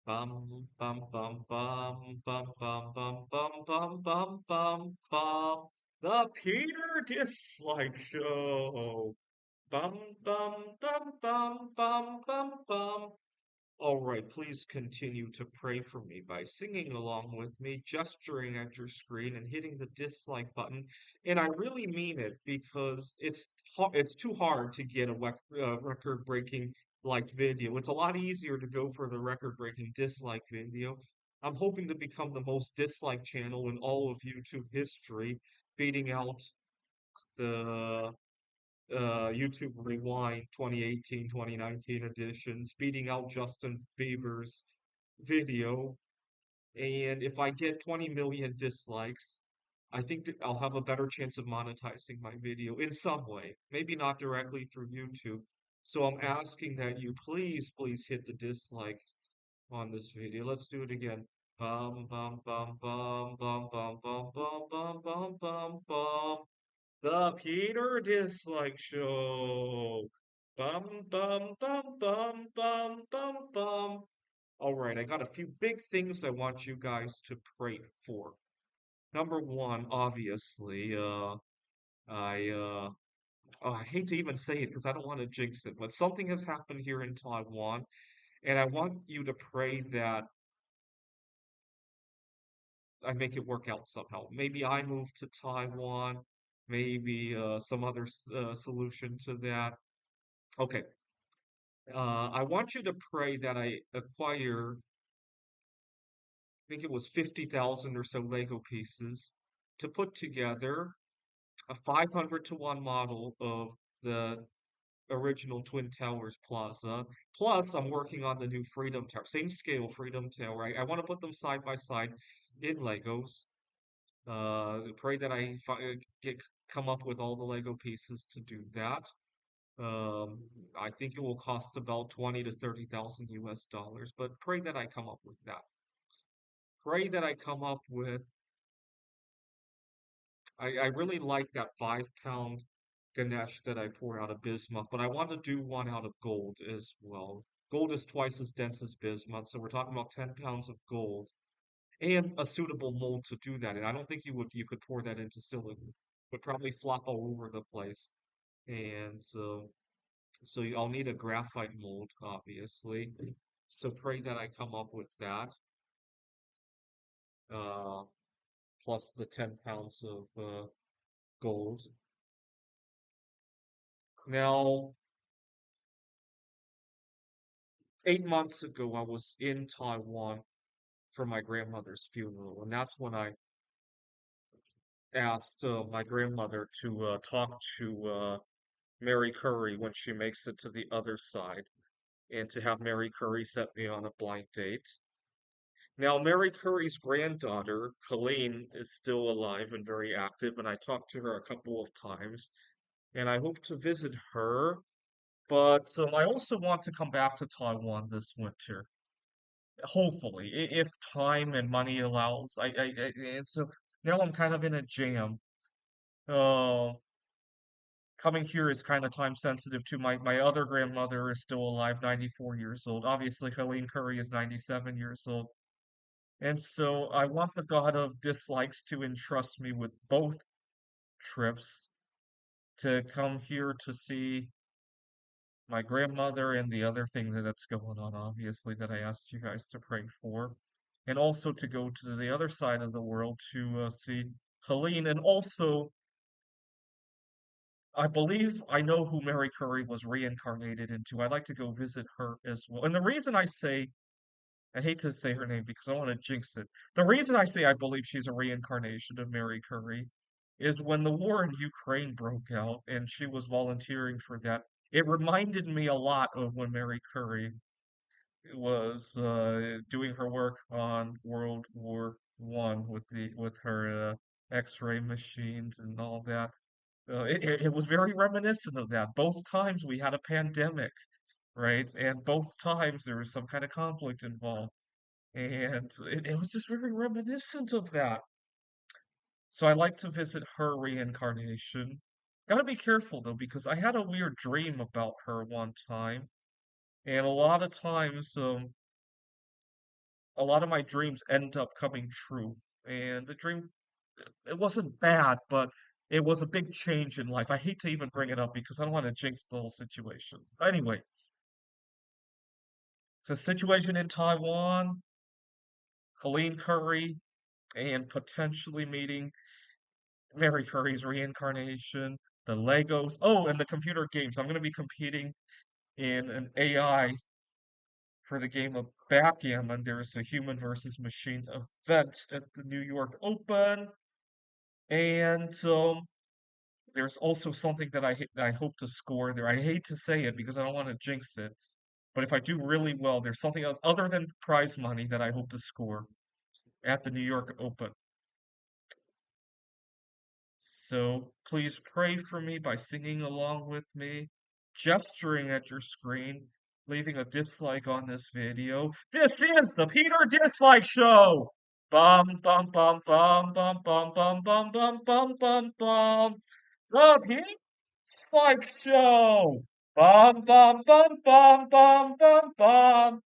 Bum bum bum bum bum bum bum bum bum bum bum bum. The Peter Dislike Show. Bum bum bum bum bum bum bum. All right, please continue to pray for me by singing along with me, gesturing at your screen, and hitting the dislike button. And I really mean it because it's too hard to get a record-breaking liked video. It's a lot easier to go for the record-breaking dislike video. I'm hoping to become the most disliked channel in all of YouTube history, beating out the YouTube Rewind 2018, 2019 editions, beating out Justin Bieber's video. And if I get 20 million dislikes, I think that I'll have a better chance of monetizing my video in some way, maybe not directly through YouTube. So I'm asking that you please hit the dislike on this video. Let's do it again. Bum bum bum bum bum bum bum bum bum bum bum bum. The Peter Dislike Show. Bum bum bum bum bum bum bum. All right, I got a few big things I want you guys to pray for. Number one, obviously, I oh, I hate to even say it because I don't want to jinx it, but something has happened here in Taiwan, and I want you to pray that I make it work out somehow. Maybe I move to Taiwan, maybe some other solution to that. Okay. I want you to pray that I acquire, I think it was 50,000 or so Lego pieces to put together a 500 to 1 model of the original Twin Towers Plaza. Plus, I'm working on the new Freedom Tower, same scale Freedom Tower. I want to put them side by side in Legos. Pray that come up with all the Lego pieces to do that. I think it will cost about 20 to 30,000 US dollars, but pray that I come up with that. Pray that I come up with, I really like that 5 pound Ganesh that I pour out of bismuth, but I want to do one out of gold as well. Gold is twice as dense as bismuth, so we're talking about 10 pounds of gold and a suitable mold to do that. And I don't think you could pour that into silicon. Would probably flop all over the place. And I'll need a graphite mold, obviously. So pray that I come up with that, uh, plus the 10 pounds of gold. Now, 8 months ago, I was in Taiwan for my grandmother's funeral, and that's when I asked my grandmother to talk to Mary Curry when she makes it to the other side, and to have Mary Curry set me on a blind date. Now, Mary Curry's granddaughter, Colleen, is still alive and very active, and I talked to her a couple of times, and I hope to visit her. But I also want to come back to Taiwan this winter, hopefully, if time and money allows. And so now I'm kind of in a jam. Uh, Coming here is kind of time sensitive too. My other grandmother is still alive, 94 years old. Obviously, Colleen Curry is 97 years old. And so I want the God of Dislikes to entrust me with both trips to come here to see my grandmother and the other thing that's going on, obviously, that I asked you guys to pray for. And also to go to the other side of the world to see Helene. And also, I believe I know who Mary Curry was reincarnated into. I'd like to go visit her as well. And the reason I say I hate to say her name because I want to jinx it. The reason I say I believe she's a reincarnation of Mary Curie is when the war in Ukraine broke out and she was volunteering for that, it reminded me a lot of when Mary Curie was doing her work on World War I with her X-ray machines and all that. It was very reminiscent of that. Both times we had a pandemic, right? And both times there was some kind of conflict involved. And it was just very reminiscent of that. So I like to visit her reincarnation. Gotta be careful though, because I had a weird dream about her one time. And a lot of times, a lot of my dreams end up coming true. And the dream, it wasn't bad, but it was a big change in life. I hate to even bring it up because I don't want to jinx the whole situation. Anyway, the situation in Taiwan, Helene Curry, and potentially meeting Mary Curry's reincarnation, the Legos. Oh, and the computer games. I'm going to be competing in an AI for the game of backgammon. There's a human versus machine event at the New York Open. And there's also something that I hope to score there. I hate to say it because I don't want to jinx it. But if I do really well, there's something else other than prize money that I hope to score at the New York Open. So please pray for me by singing along with me, gesturing at your screen, leaving a dislike on this video. This is the Peter Dislike Show! Bum bum bum bum bum bum bum bum bum bum bum bum. The Peter Dislike Show! Bum bum bum bum bum bum bum.